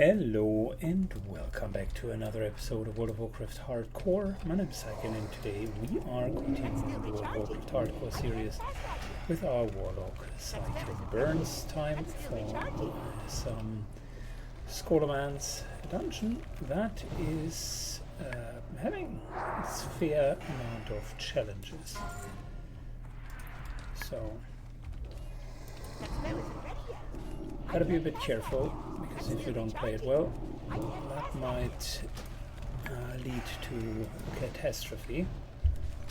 Hello and welcome back to another episode of World of Warcraft Hardcore. My name is Sagan and today we are continuing the World of Warcraft Hardcore series with our Warlock cycle. Burns time for some Scholomance dungeon that is having its fair amount of challenges. So gotta be a bit careful, because if you don't play it well, that might lead to catastrophe.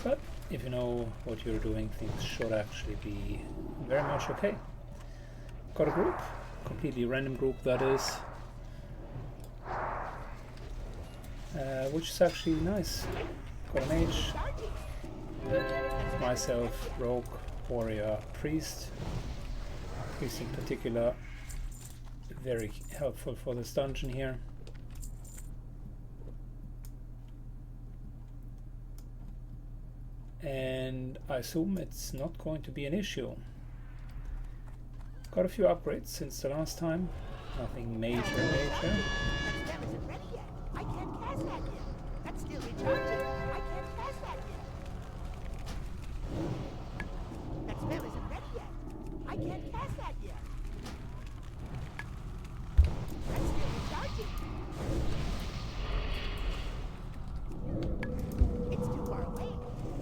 But if you know what you're doing, things should actually be very much okay. Got a group, completely random group that is, which is actually nice. Got a mage, myself, rogue, warrior, priest. Priest in particular, very helpful for this dungeon here. And I assume it's not going to be an issue. Got a few upgrades since the last time. Nothing major.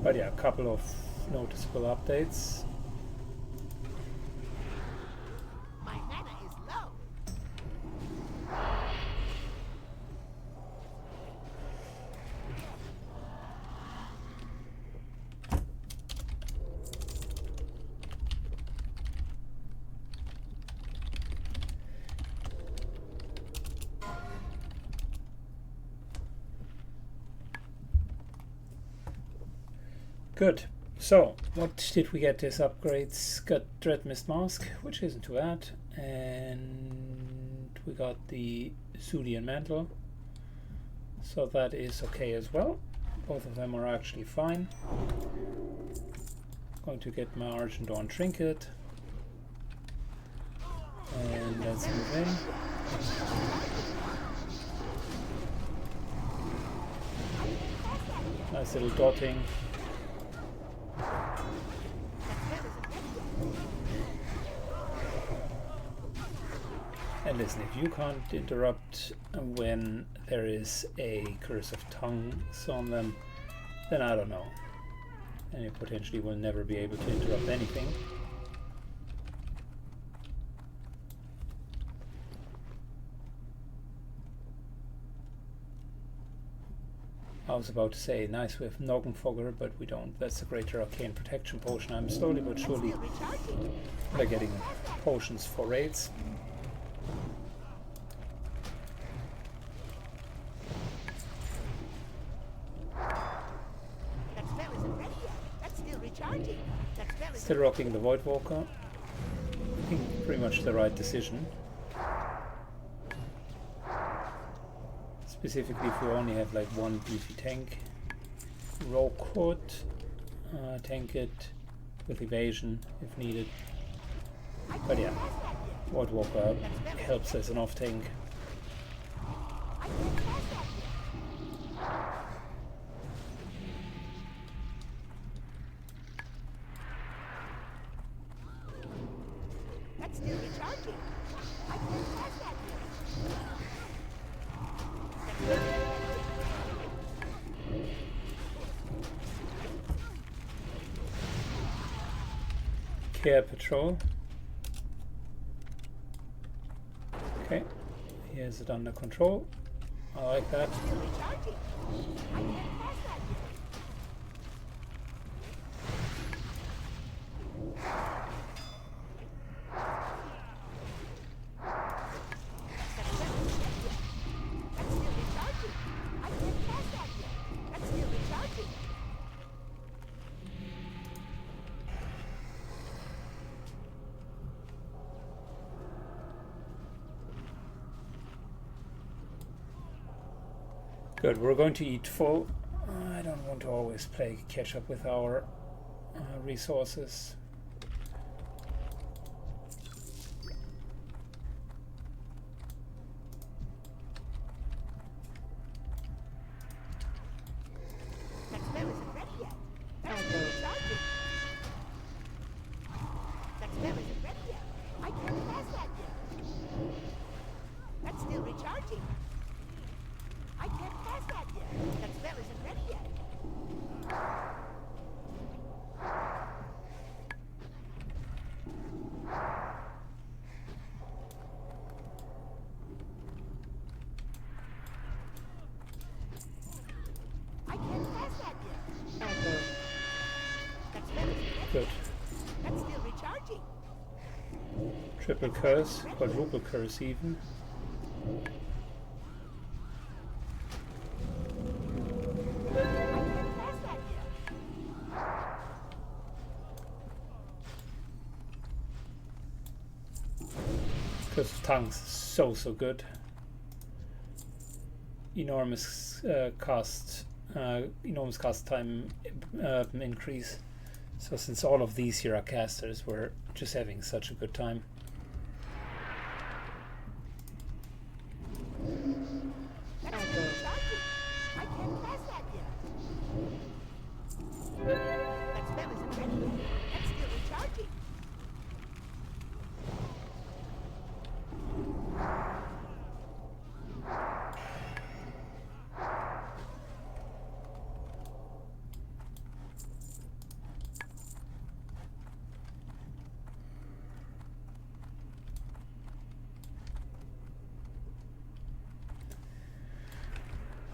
But yeah, a couple of noticeable updates. My mana is low. Good. So, what did we get as upgrades? Got Dread Mist Mask, which isn't too bad, and we got the Zulian Mantle, so that is okay as well. Both of them are actually fine. Going to get my Argent Dawn Trinket, and let's move in. Nice little daunting. And listen, if you can't interrupt when there is a curse of tongues on them, then I don't know. And you potentially will never be able to interrupt anything. I was about to say, nice, we have Noggenfogger, but we don't. That's a greater arcane protection potion. I'm slowly but surely getting potions for raids. Still rocking the Void Walker. I think pretty much the right decision. Specifically if you only have like one beefy tank. Rogue could tank it with evasion if needed. But yeah, Void Walker helps as an off tank. Care Patrol. Okay, he has it under control. I like that. Good, we're going to eat full. I don't want to always play catch up with our resources. Triple curse, quadruple curse even. Curse of Tongues, so good. Enormous cost time increase. So since all of these here are casters, we're just having such a good time.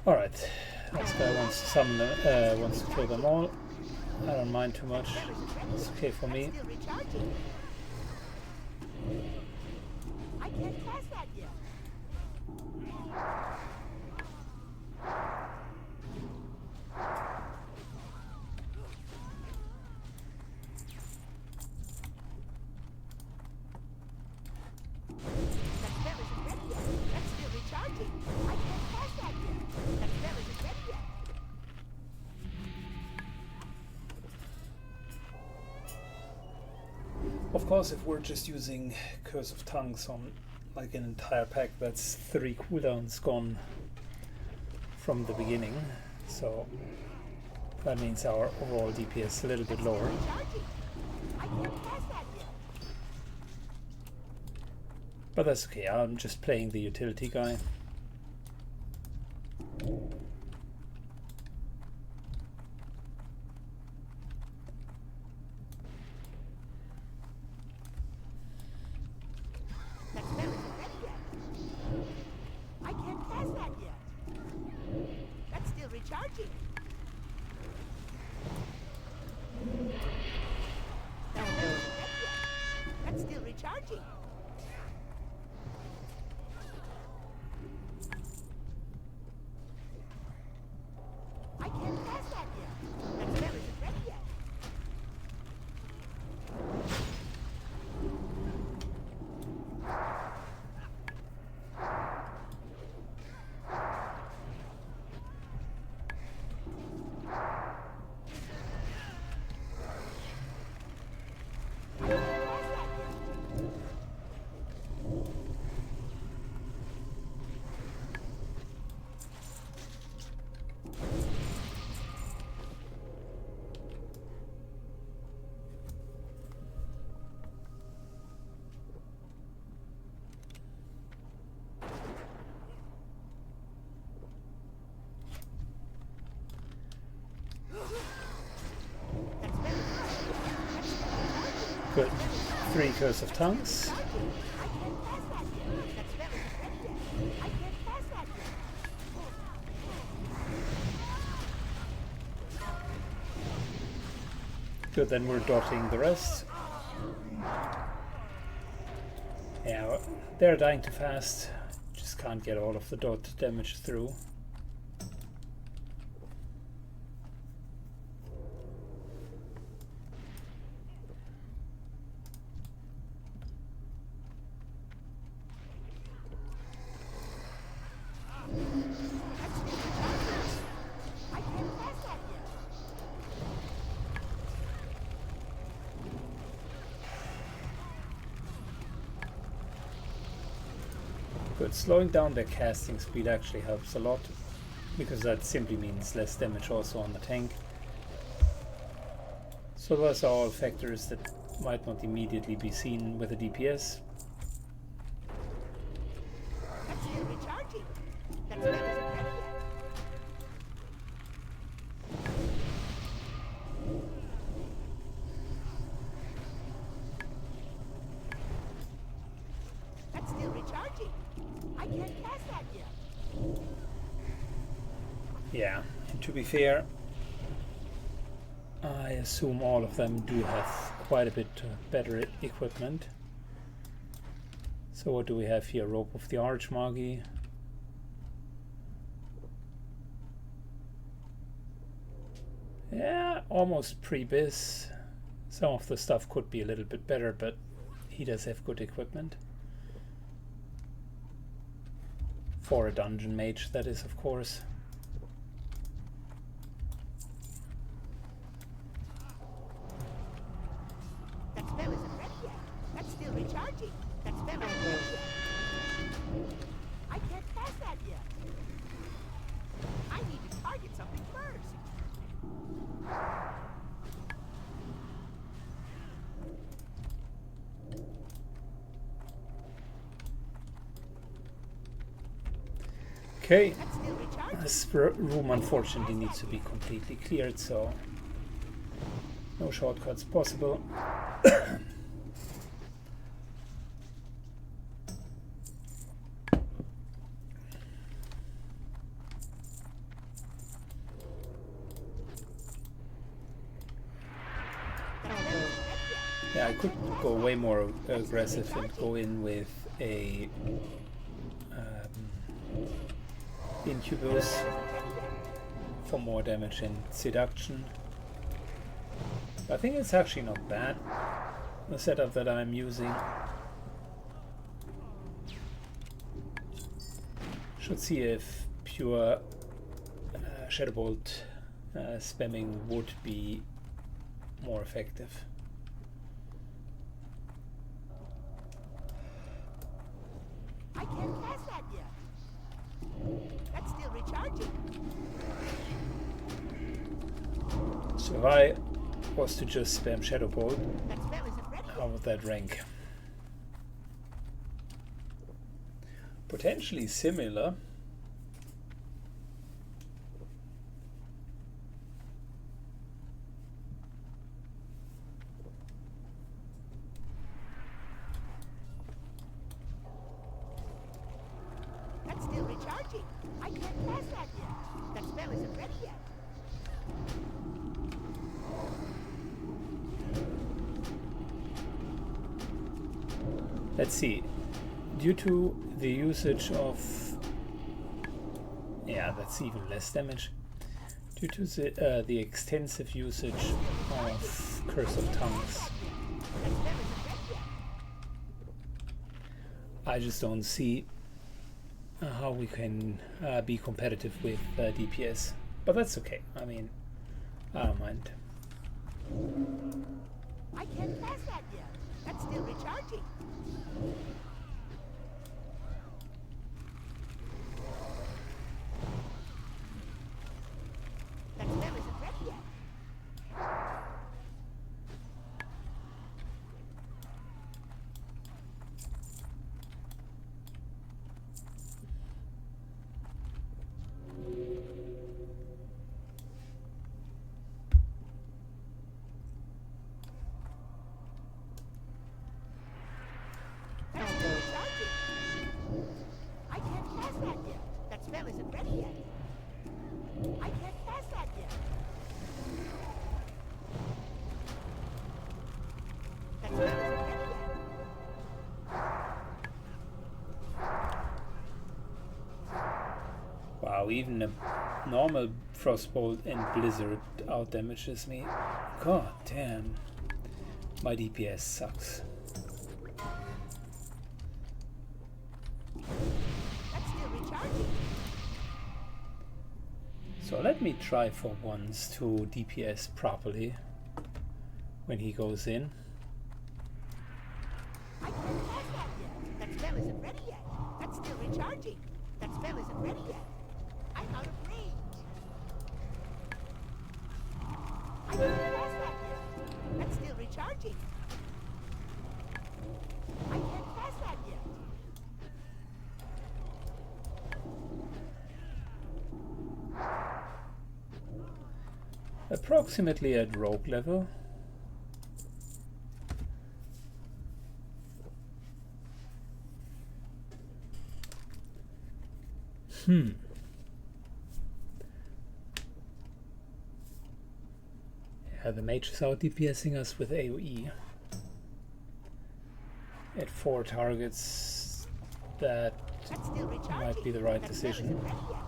Alright, this guy wants to summon them, wants to kill them all. I don't mind too much. It's okay for me. I can't cast that yet. Of course, if we're just using Curse of Tongues on like an entire pack, that's 3 cooldowns gone from the beginning, so that means our overall DPS is a little bit lower. But that's okay, I'm just playing the utility guy. Good. 3 Curse of Tongues. Good, then we're dotting the rest. Yeah, they're dying too fast. Just can't get all of the dot damage through. Good. Slowing down their casting speed actually helps a lot, because that simply means less damage also on the tank. So those are all factors that might not immediately be seen with a DPS. Yeah, and to be fair, I assume all of them do have quite a bit better equipment. So what do we have here? Rope of the Archmagi. Yeah, almost pre-biz. Some of the stuff could be a little bit better, but he does have good equipment. For a dungeon mage, that is, of course. That spell isn't ready yet. That's still recharging. That spell isn't ready yet. I can't cast that yet. I need to target something first. Okay, That's still recharging. this room unfortunately needs to be completely cleared, so no shortcuts possible. Yeah, I could go way more aggressive and go in with a Incubus for more damage and seduction. I think it's actually not bad, the setup that I'm using. Should see if pure Shadowbolt spamming would be more effective. I can't cast that yet. That's still recharging. So if I was to just spam Shadowbolt, That spell isn't ready how would that rank? Potentially similar. That's still recharging. I can't cast that yet. That spell isn't ready yet. Let's see. Due to the usage of... yeah, that's even less damage. Due to the extensive usage of Curse of Tongues, That spell isn't ready yet. I just don't see how we can be competitive with DPS. But that's okay. I mean, I don't mind. I can't cast that yet. That's still recharging. That spell isn't ready yet. That's still recharging. I can't cast that yet. That spell isn't ready yet. I can't cast that yet. That spell isn't ready yet. Wow, even a normal Frostbolt and Blizzard out damages me. God damn. My DPS sucks. That's still recharging. So let me try for once to DPS properly when he goes in. I can't cast that yet. That spell isn't ready yet. That's still recharging. That spell isn't ready yet. I'm out of range. I can't cast that yet. That's still recharging. I can't cast that yet. Approximately at rogue level. Yeah, the mage is out DPSing us with AoE. At 4 targets, that That's still recharging. might be the right That spell decision. isn't ready yet.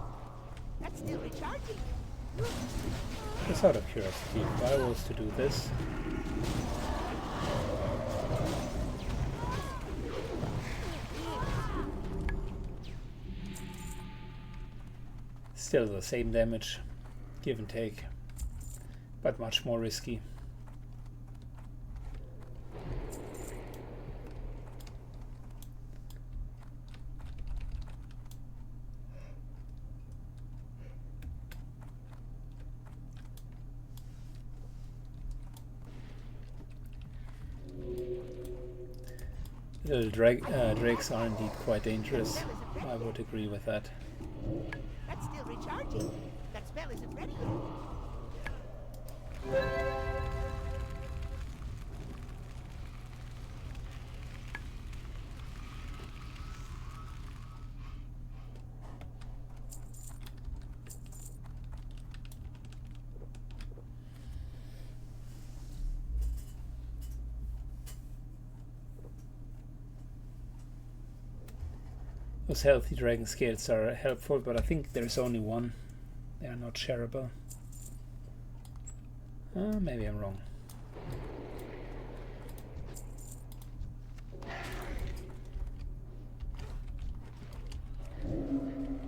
That's still recharging. Just out of curiosity, if I was to do this, still the same damage, give and take, but much more risky. Little drakes are indeed quite dangerous. I would agree with that. That's still recharging. That spell isn't ready yet. Those healthy dragon scales are helpful, but I think there's only one. They are not shareable. Maybe I'm wrong.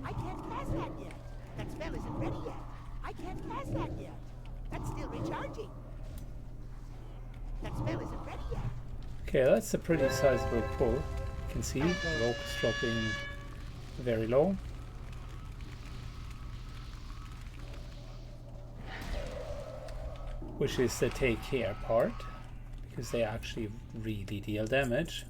I can't cast that yet. That spell isn't ready yet. I can't cast that yet. That's still recharging. That spell isn't ready yet. Okay, that's a pretty sizable pull. You can see the rogue is dropping very low. Which is the take care part, because they actually really deal damage.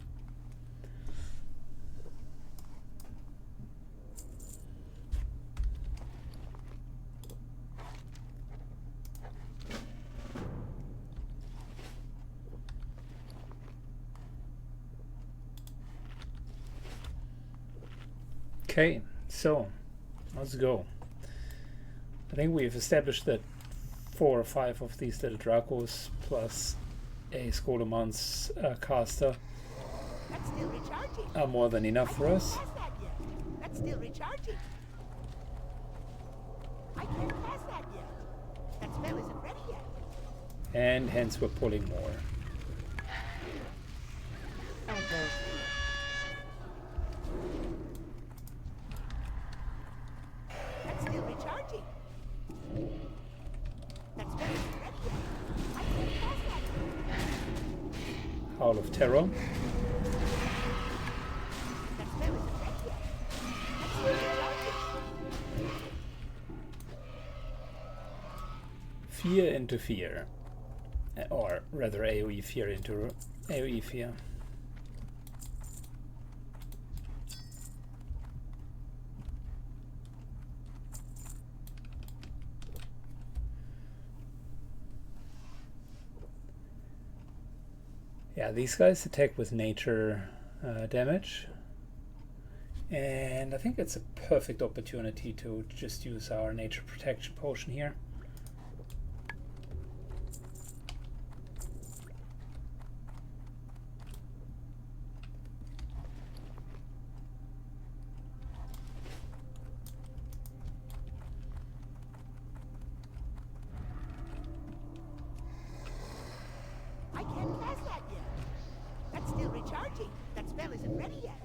Okay, so let's go. I think we've established that 4 or 5 of these little Dracos plus a Scolomon's caster That's still recharging. are more than enough for us. Cast that yet. That's still recharging. I can't cast that yet. That spell isn't ready yet. And hence we're pulling more. That's still recharging. That spell isn't ready yet. I can't cast that yet. Howl of Terror. That spell isn't ready yet. That's still recharging. Fear into fear. Or rather AoE fear into AoE fear. Yeah, these guys attack with nature damage, and I think it's a perfect opportunity to just use our nature protection potion here. I can't cast that yet. That's still recharging. That spell isn't ready yet.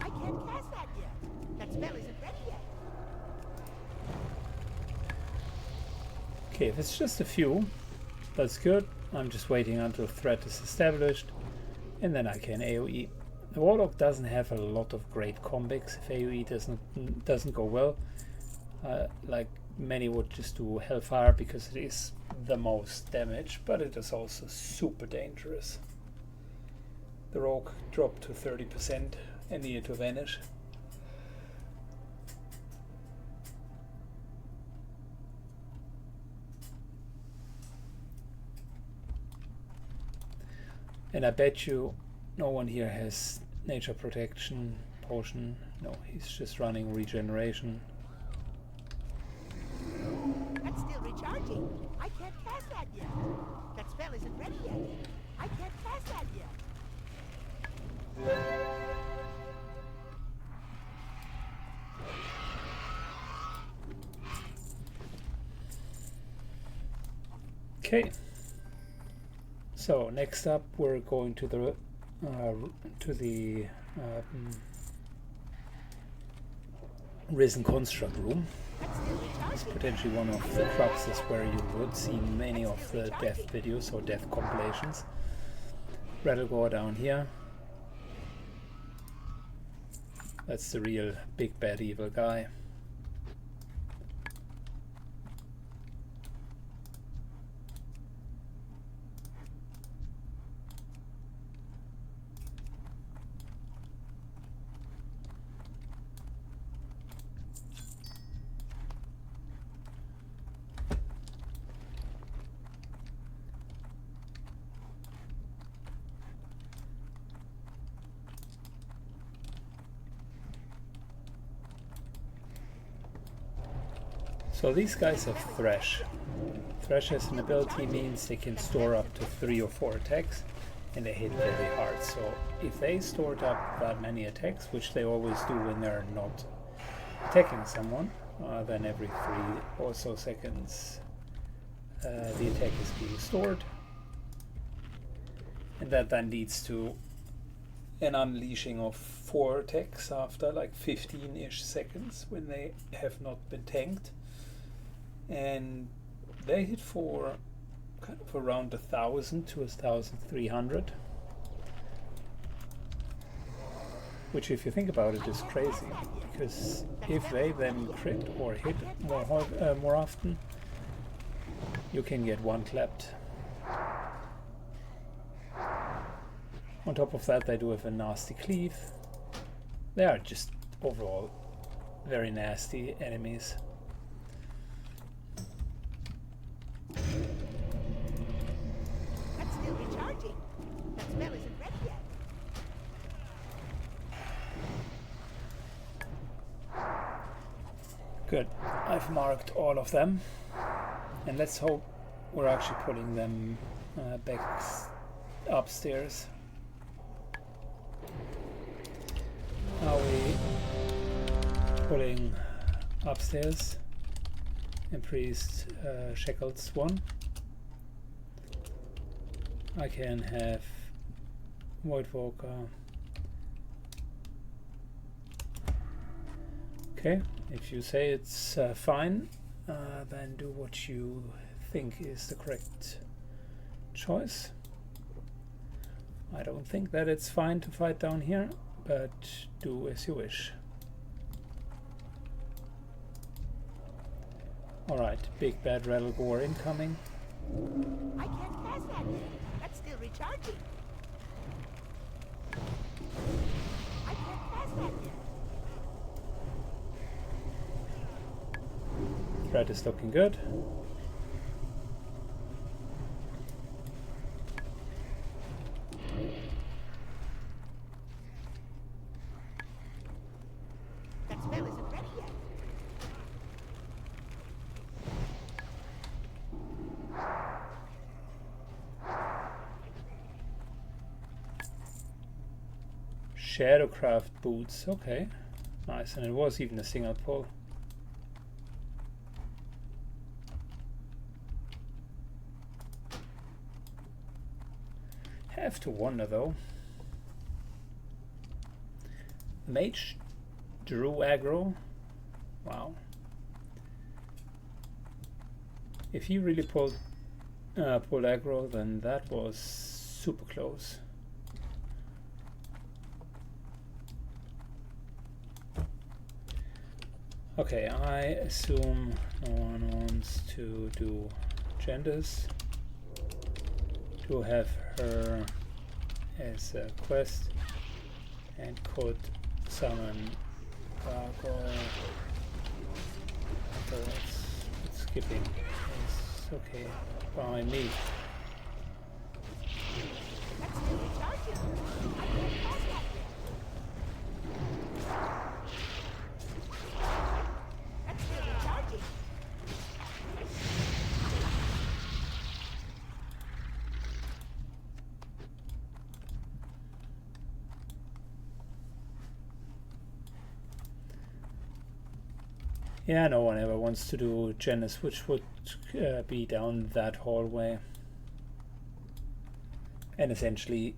I can't cast that yet. That spell isn't ready yet. Okay, if it's just a few, that's good. I'm just waiting until threat is established, and then I can AoE. The Warlock doesn't have a lot of great combos if AoE doesn't go well. Like many would just do Hellfire because it is the most damage, but it is also super dangerous. The Rogue dropped to 30% and needed to vanish. And I bet you no one here has nature protection potion. No, he's just running regeneration. That's still recharging. I can't cast that yet. That spell isn't ready yet. I can't cast that yet. Okay. So next up, we're going to the Risen Construct room. It's potentially one of the cruxes where you would see many of the death videos or death compilations. Rattle go down here. That's the real big bad evil guy. So these guys have Thresh. Thresh as an ability means they can store up to 3 or 4 attacks and they hit very hard. So if they stored up that many attacks, which they always do when they're not attacking someone, then every 3 or so seconds the attack is being stored. And that then leads to an unleashing of 4 attacks after like 15-ish seconds when they have not been tanked. And they hit for kind of around 1,000 to 1,300, which, if you think about it, is crazy, because if they then crit or hit more often, you can get one clapped. On top of that, they do have a nasty cleave. They are just overall very nasty enemies. That's still recharging. That spell isn't ready yet. Good. I've marked all of them, and let's hope we're actually pulling them back upstairs. Are we pulling upstairs? And priest Shekels 1. I can have Voidwalker. Okay, if you say it's fine, then do what you think is the correct choice. I don't think that it's fine to fight down here, but do as you wish. Alright, big bad Rattlegore incoming. I can't pass that yet. That's still recharging. I can't pass that yet. Threat is looking good. That spell isn't ready yet. Shadowcraft boots, okay. Nice, and it was even a single pull. Have to wonder though. Mage drew aggro. Wow. If he really pulled aggro, then that was super close. Okay, I assume no one wants to do genders. To have her as a quest and could summon gargoyle. So it's skipping. It's okay by me. That's still recharging. I can't pass that yet. That's still recharging. Yeah, no one ever wants to do Genis, which would be down that hallway. And essentially,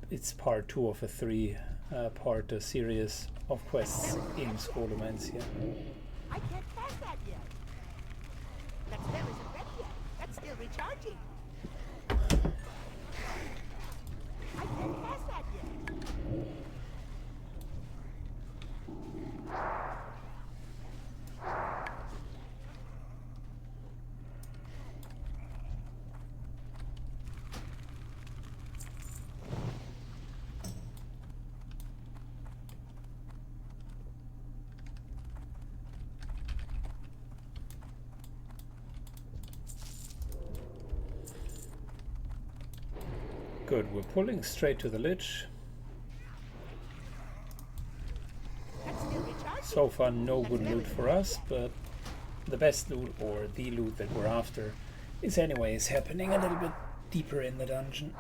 it's part 2 of a 3-part series of quests in Scolomancia. I can't pass that yet. That spell isn't ready yet. That's still recharging. I can't pass that yet. Good, we're pulling straight to the Lich. That's still recharging. So far no good loot for us, but the best loot, or the loot that we're after, is anyways happening a little bit deeper in the dungeon.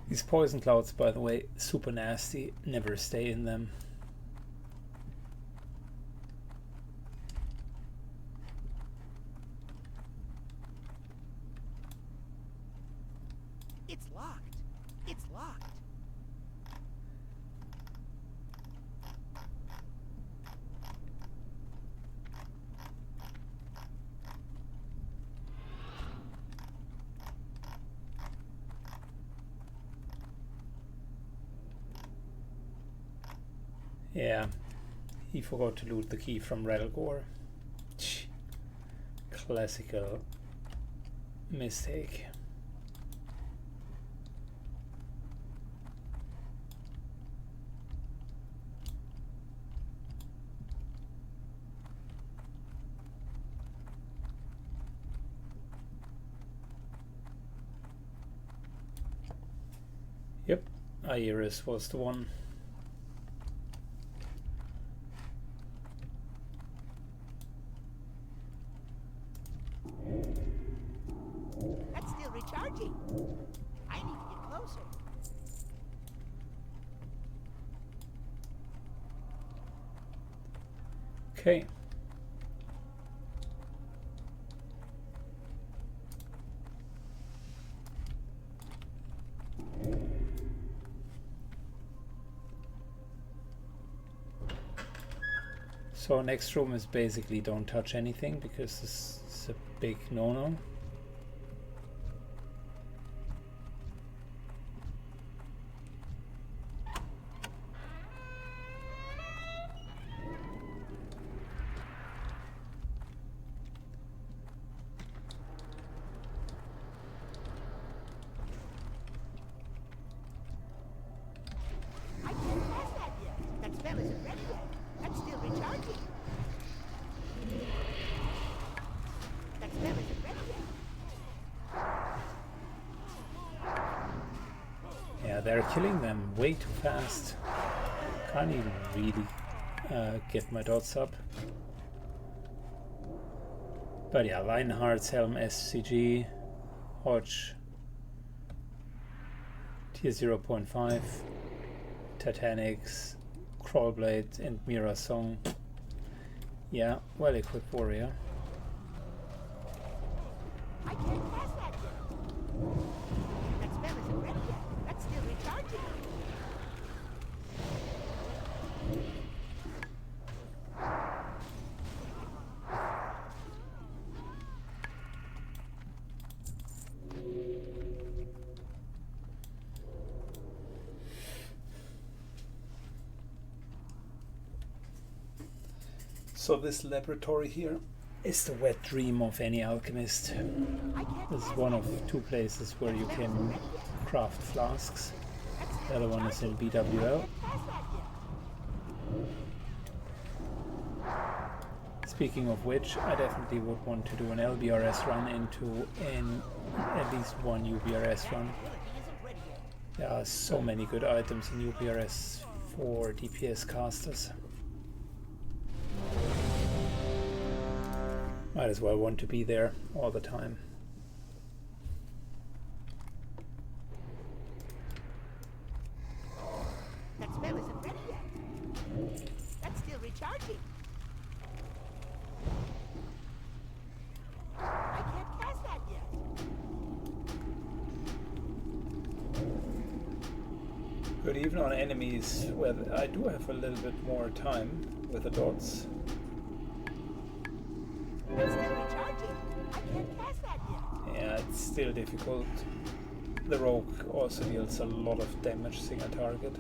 These poison clouds, by the way, super nasty. Never stay in them. It's locked. It's locked. Yeah, he forgot to loot the key from Rattlegore. Classical mistake. Yep, Iris was the one. That's still recharging. I need to get closer. Okay. So next room is basically don't touch anything, because this is a big no-no. I can't pass that yet. That spell isn't ready yet. That's still recharging. That spell isn't ready yet. Yeah, they're killing them way too fast. Can't even really get my dots up. But yeah, Lionheart's Helm SCG, Hodge, tier 0.5, Titanics, Crawlblade, and Mira Song. Yeah, well equipped warrior. I can't pass that yet. That spell isn't ready yet. That's still recharging. So this laboratory here is the wet dream of any alchemist. I can't This is pass one that of yet. 2 places where you That can spell isn't ready yet. craft flasks. That's The still other one is in recharging. BWL. Can't pass that yet. It's Speaking of which, I definitely would want to do an LBRS run into at least one UBRS run. There are so many good items in UBRS for DPS casters. Might as well want to be there all the time. That spell isn't ready yet. That's still recharging. I can't cast that yet. But even on enemies where I do have a little bit more time with the dots. It's still recharging. I can't cast that yet. Yeah, it's still difficult. The rogue also deals a lot of damage seeing a target.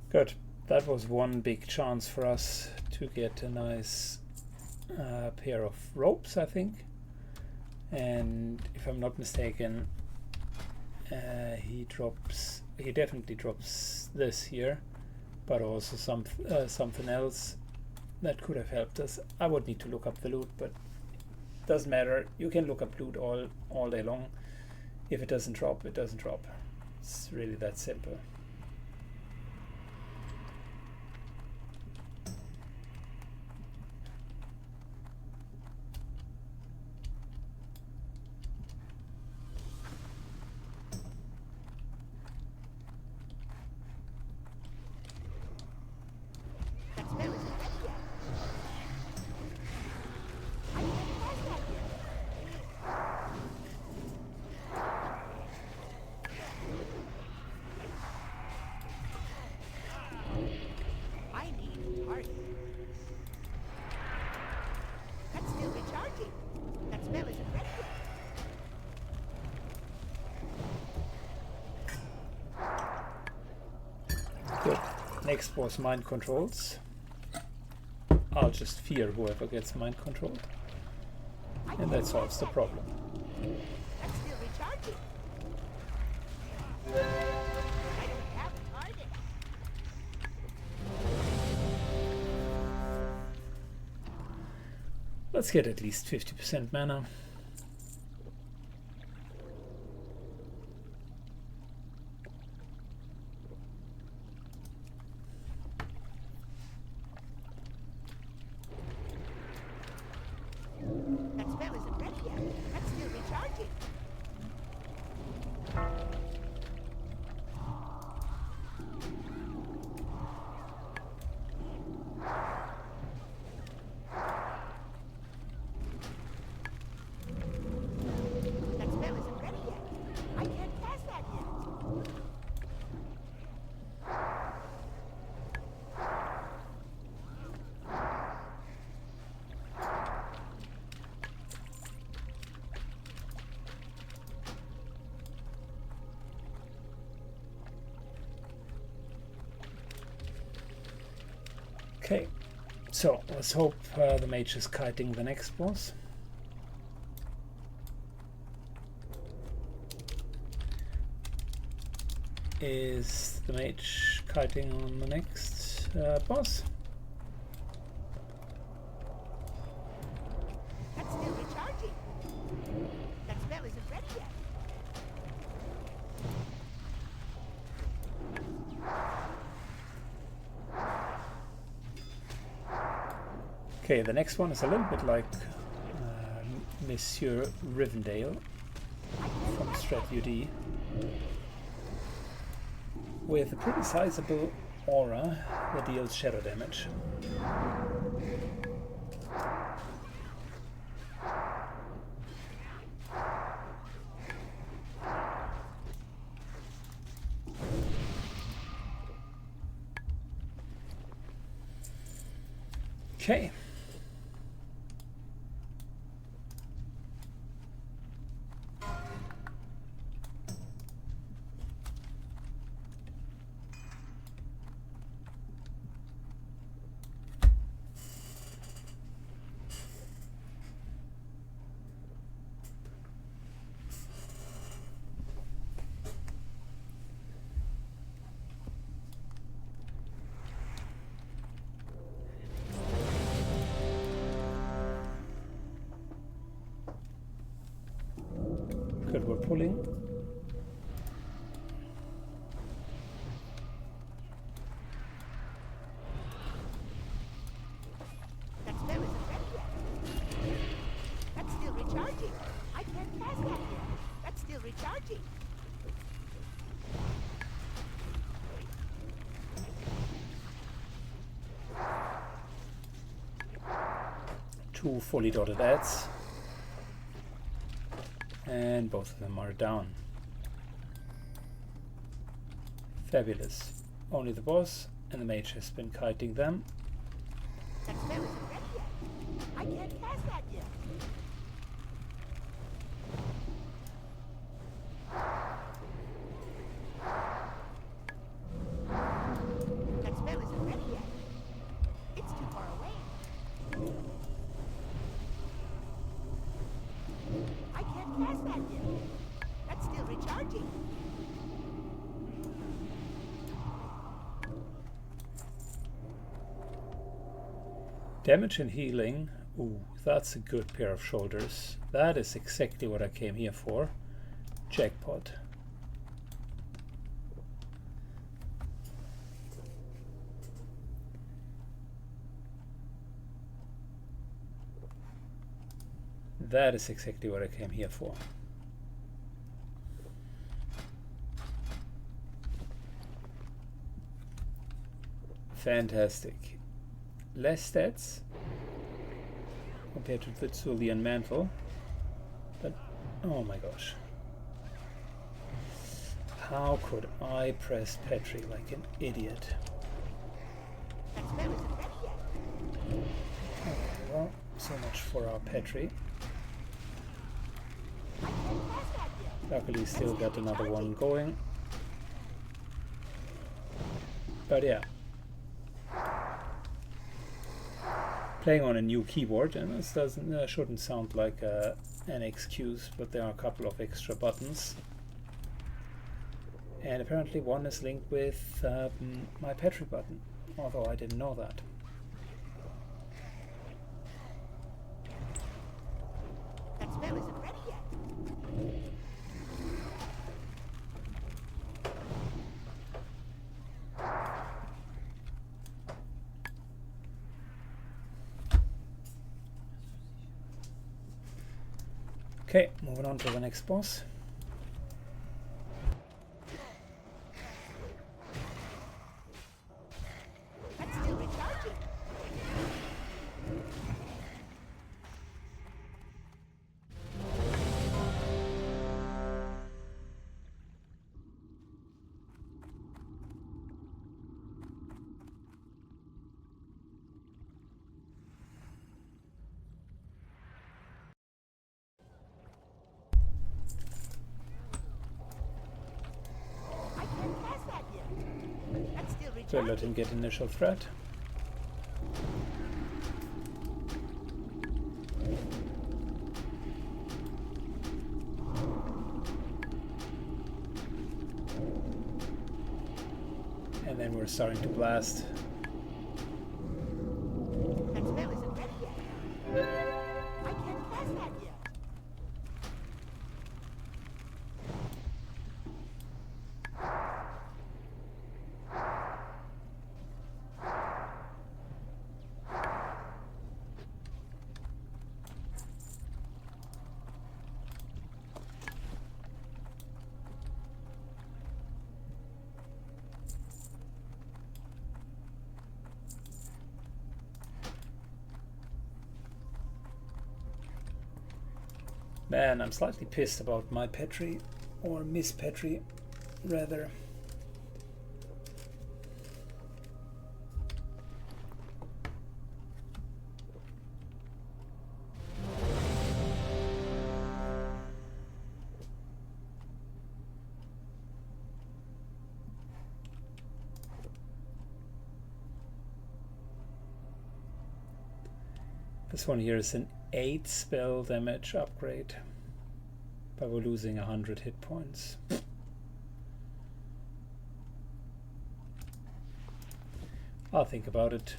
Good. That was one big chance for us to get a nice pair of ropes, I think. And if I'm not mistaken, he definitely drops this here, but also something else that could have helped us. I would need to look up the loot, but doesn't matter. You can look up loot all day long. If it doesn't drop, it doesn't drop. It's really that simple. Good. Next was mind controls. I'll just fear whoever gets mind controlled, and that solves the problem. That's still recharging. I don't have a target. Let's get at least 50% mana. That spell isn't ready yet. That's still recharging. That spell isn't ready yet. I can't cast that yet. Okay, so let's hope the mage is kiting the next boss. Is the mage kiting on the next boss? That's still recharging. That spell isn't ready yet. Okay, the next one is a little bit like Monsieur Rivendell from Strat UD, with a pretty sizable aura that deals shadow damage. Okay. Good, we're pulling. That spell isn't ready yet. That's still recharging. I can't cast that yet. That's still recharging. Two fully dotted ads. And both of them are down. Fabulous. Only the boss and the mage has been kiting them. That spell isn't ready yet. I can't cast that yet. That spell isn't ready yet. It's too far away. I can't cast that yet. That's still recharging. Damage and healing. Ooh, that's a good pair of shoulders. That is exactly what I came here for. Jackpot. That is exactly what I came here for. Fantastic. Less stats compared to the Thulian Mantle, but oh my gosh. How could I press Petri like an idiot? That spell isn't ready yet. Okay, well, so much for our Petri. I can't cast that yet. Luckily still got another one going. But yeah. Playing on a new keyboard, and this doesn't shouldn't sound like an excuse, but there are a couple of extra buttons. And apparently one is linked with my Petri button, although I didn't know that. That spell isn't ready yet. Okay, moving on to the next boss. That's still recharging. I can't cast that yet. That's still So let recharging. him get initial threat. And then we're starting to blast. That spell isn't ready yet. I can't cast that yet. Man, I'm slightly pissed about my Petri, or Miss Petri, rather. This one here is an 8 spell damage upgrade, but we're losing 100 hit points. I'll think about it.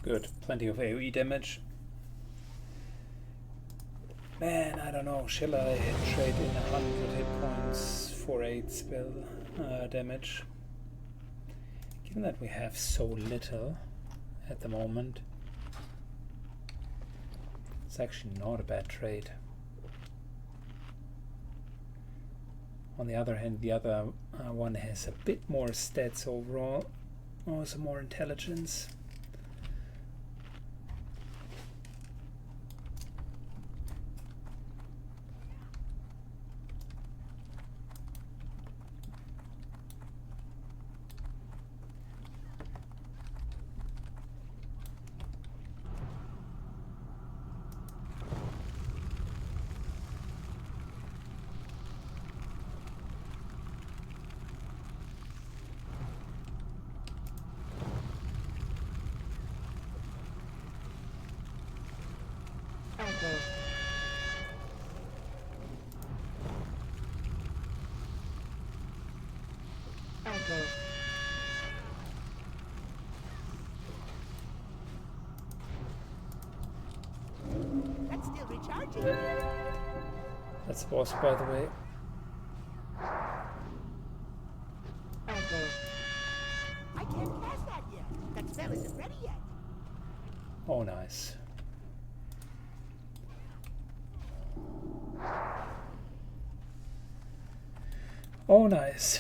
Good, plenty of AoE damage. Man, I don't know, shall I trade in 100 hit points for 8 spell damage? Given that we have so little at the moment, it's actually not a bad trade. On the other hand, the other one has a bit more stats overall, also more intelligence. That's still recharging. That's the boss, by the way. I can't cast that yet. That spell isn't ready yet. Oh, nice. Oh, nice.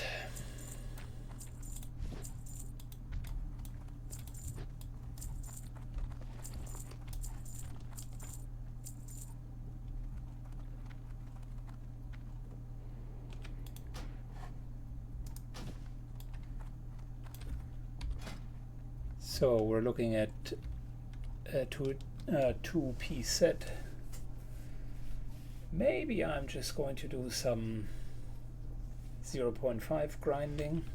So we're looking at a two-piece set. Maybe I'm just going to do some 0.5 grinding.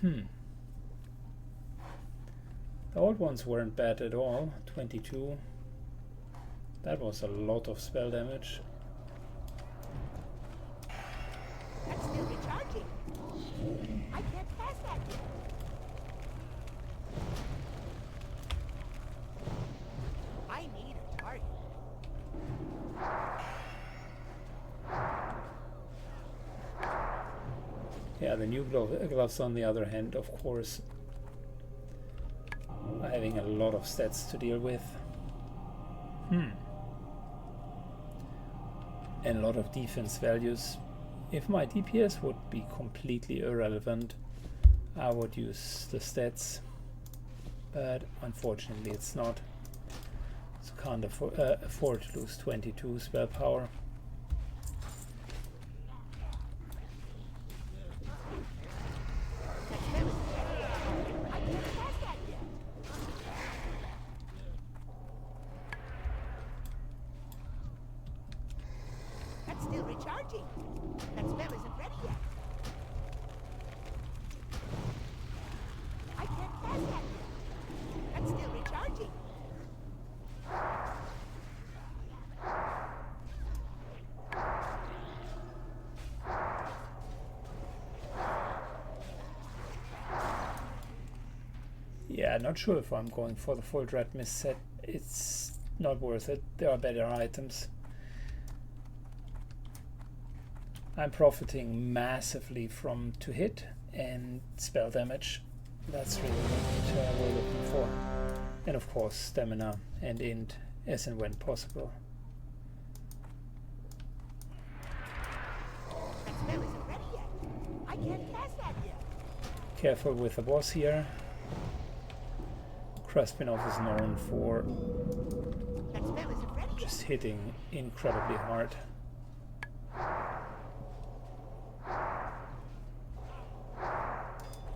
The old ones weren't bad at all. 22. That was a lot of spell damage. That's still recharging. I can't pass that yet. I need a target. Yeah, the new gloves on the other hand, of course, are having a lot of stats to deal with. And a lot of defense values. If my DPS would be completely irrelevant, I would use the stats. But unfortunately it's not. So can't afford to lose 22 spell power. That's still recharging. That spell isn't ready yet. I can't pass that yet. That's still recharging. Yeah, not sure if I'm going for the full Dread Mist set. It's not worth it. There are better items. I'm profiting massively from to hit and spell damage. That's really what we're looking for. And of course stamina and int as and when possible. That spell isn't ready yet. I can't pass that yet. Careful with the boss here. Kraspinov is known for That spell isn't ready yet. just hitting incredibly hard.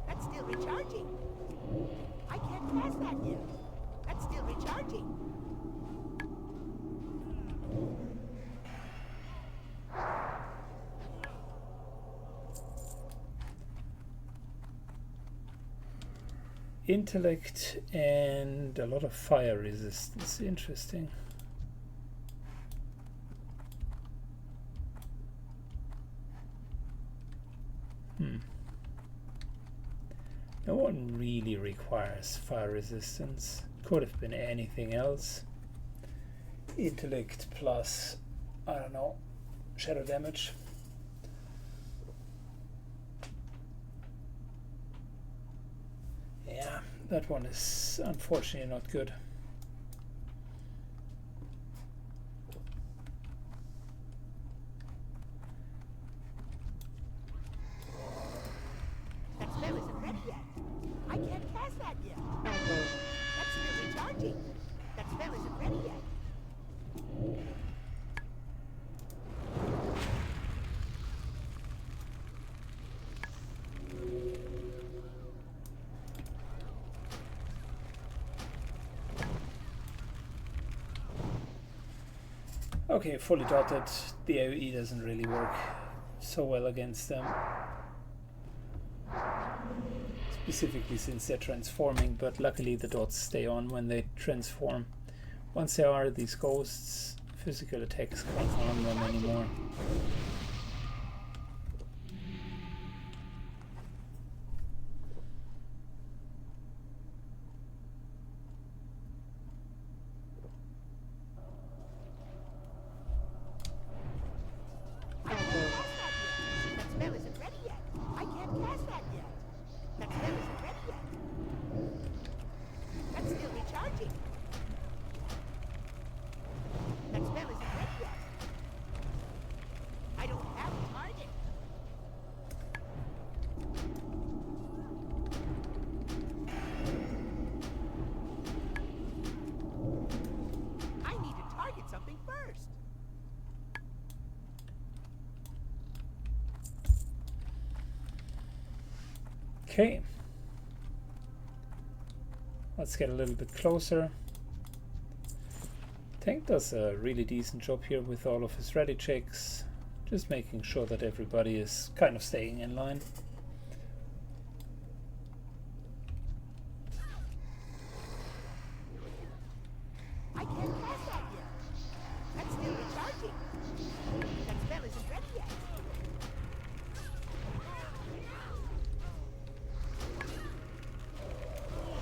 That's still recharging. I can't pass that yet. That's still recharging. Intellect and a lot of fire resistance. Interesting. No one really requires fire resistance. Could have been anything else. Intellect plus, I don't know, shadow damage. Yeah, that one is unfortunately not good. That spell isn't ready yet. I can't cast that yet. That's still recharging. That spell isn't ready yet. Okay, fully dotted. The AoE doesn't really work so well against them. Specifically since they're transforming, but luckily the dots stay on when they transform. Once they are these ghosts, physical attacks can't harm them anymore. That spell isn't ready yet. I can't cast that yet. That spell isn't ready yet. That's still recharging. That spell isn't ready yet. I don't have a target. I need to target something first. Okay. Let's get a little bit closer. Tank does a really decent job here with all of his ready checks. Just making sure that everybody is kind of staying in line. I can't cast that yet. That's still recharging. That spell isn't ready yet.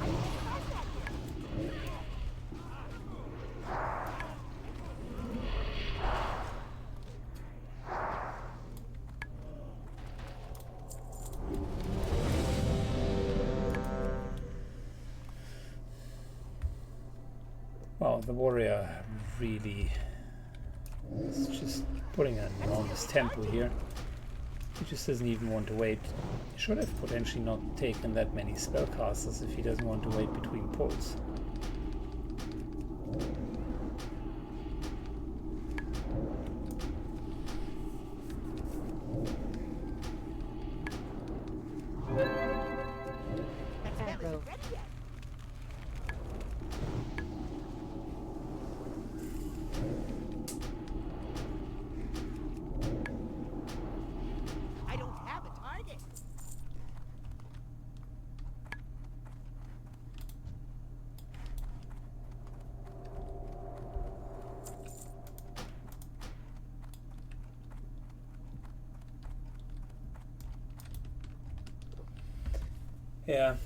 I can't cast that yet. Wow, the warrior really is just putting an enormous tempo here. He just doesn't even want to wait. He should have potentially not taken that many spellcasters if he doesn't want to wait between pulls. That spell isn't ready yet. I don't have a target. Yeah,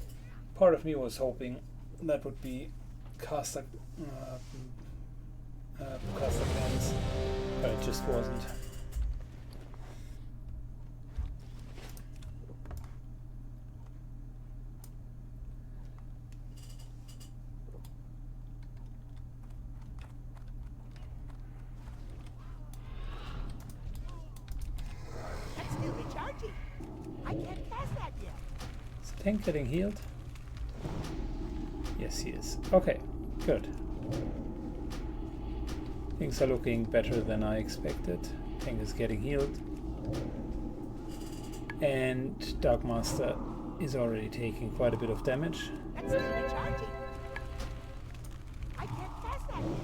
part of me was hoping that would be caster plans, but it just wasn't. That's still recharging. I can't cast that yet. Is Tank getting healed? Yes, he is. Okay, good. Things are looking better than I expected. Tank is getting healed. And Dark Master is already taking quite a bit of damage. That's still recharging. I can't cast that yet.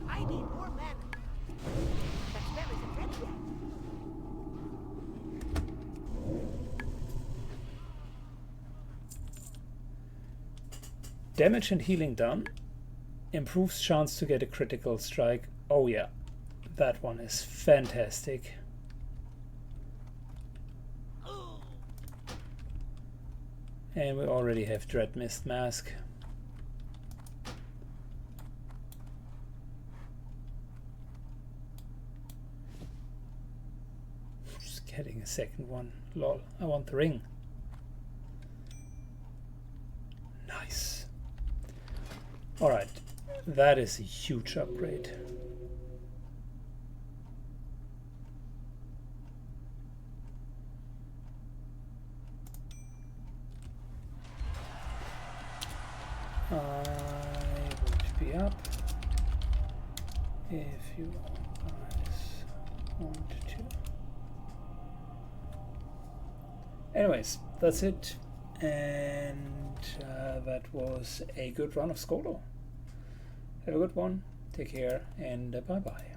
I need more mana. That spell isn't ready yet. Damage and healing done. Improves chance to get a critical strike. Oh yeah, That one is fantastic. And we already have Dread Mist Mask. Just getting a second one. Lol, I want the ring. Nice. Alright, that is a huge upgrade. I would be up if you guys want to. Anyways, that's it, and that was a good run of Skolo. Have a good one, take care, and bye bye.